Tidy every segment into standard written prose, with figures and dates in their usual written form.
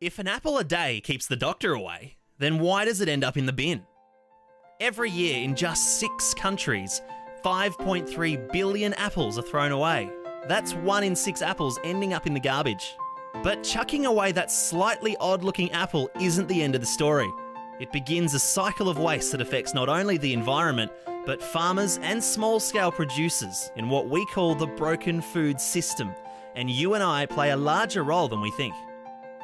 If an apple a day keeps the doctor away, then why does it end up in the bin? Every year in just 6 countries, 5.3 billion apples are thrown away. That's 1 in 6 apples ending up in the garbage. But chucking away that slightly odd-looking apple isn't the end of the story. It begins a cycle of waste that affects not only the environment, but farmers and small-scale producers in what we call the broken food system. And you and I play a larger role than we think.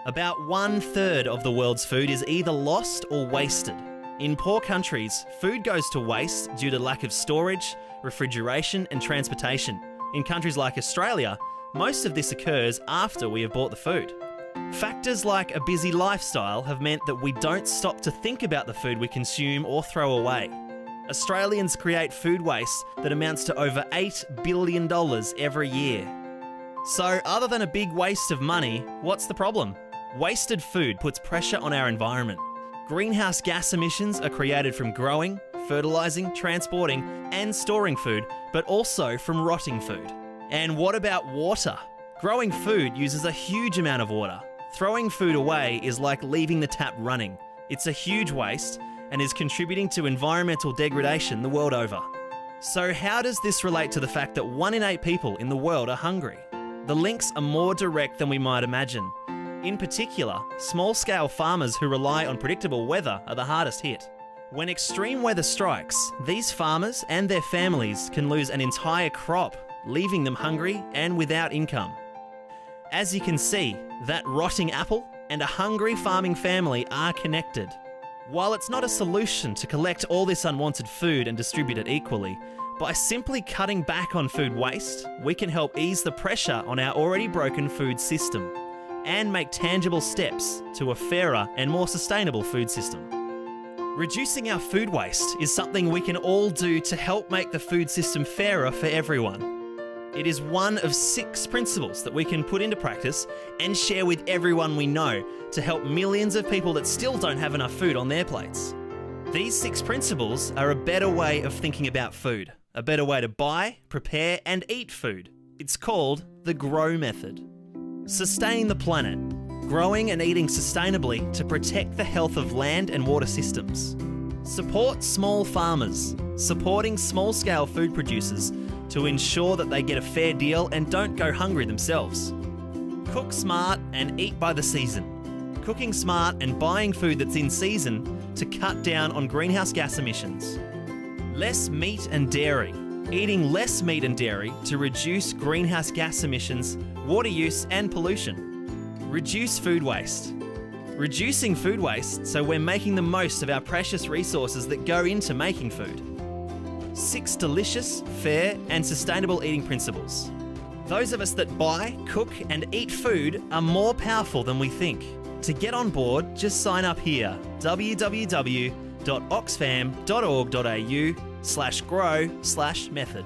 About 1/3 of the world's food is either lost or wasted. In poor countries, food goes to waste due to lack of storage, refrigeration and transportation. In countries like Australia, most of this occurs after we have bought the food. Factors like a busy lifestyle have meant that we don't stop to think about the food we consume or throw away. Australians create food waste that amounts to over $8 billion every year. So other than a big waste of money, what's the problem? Wasted food puts pressure on our environment. Greenhouse gas emissions are created from growing, fertilising, transporting and storing food, but also from rotting food. And what about water? Growing food uses a huge amount of water. Throwing food away is like leaving the tap running. It's a huge waste and is contributing to environmental degradation the world over. So how does this relate to the fact that 1 in 8 people in the world are hungry? The links are more direct than we might imagine. In particular, small-scale farmers who rely on predictable weather are the hardest hit. When extreme weather strikes, these farmers and their families can lose an entire crop, leaving them hungry and without income. As you can see, that rotting apple and a hungry farming family are connected. While it's not a solution to collect all this unwanted food and distribute it equally, by simply cutting back on food waste, we can help ease the pressure on our already broken food system and make tangible steps to a fairer and more sustainable food system. Reducing our food waste is something we can all do to help make the food system fairer for everyone. It is one of 6 principles that we can put into practice and share with everyone we know to help millions of people that still don't have enough food on their plates. These 6 principles are a better way of thinking about food, a better way to buy, prepare and eat food. It's called the GROW method. Sustain the planet, growing and eating sustainably to protect the health of land and water systems. Support small farmers, supporting small-scale food producers to ensure that they get a fair deal and don't go hungry themselves. Cook smart and eat by the season. Cooking smart and buying food that's in season to cut down on greenhouse gas emissions. Less meat and dairy. Eating less meat and dairy to reduce greenhouse gas emissions, water use and pollution. Reduce food waste. Reducing food waste so we're making the most of our precious resources that go into making food. 6 delicious, fair and sustainable eating principles. Those of us that buy, cook and eat food are more powerful than we think. To get on board, just sign up here, www.oxfam.org.au/grow/method.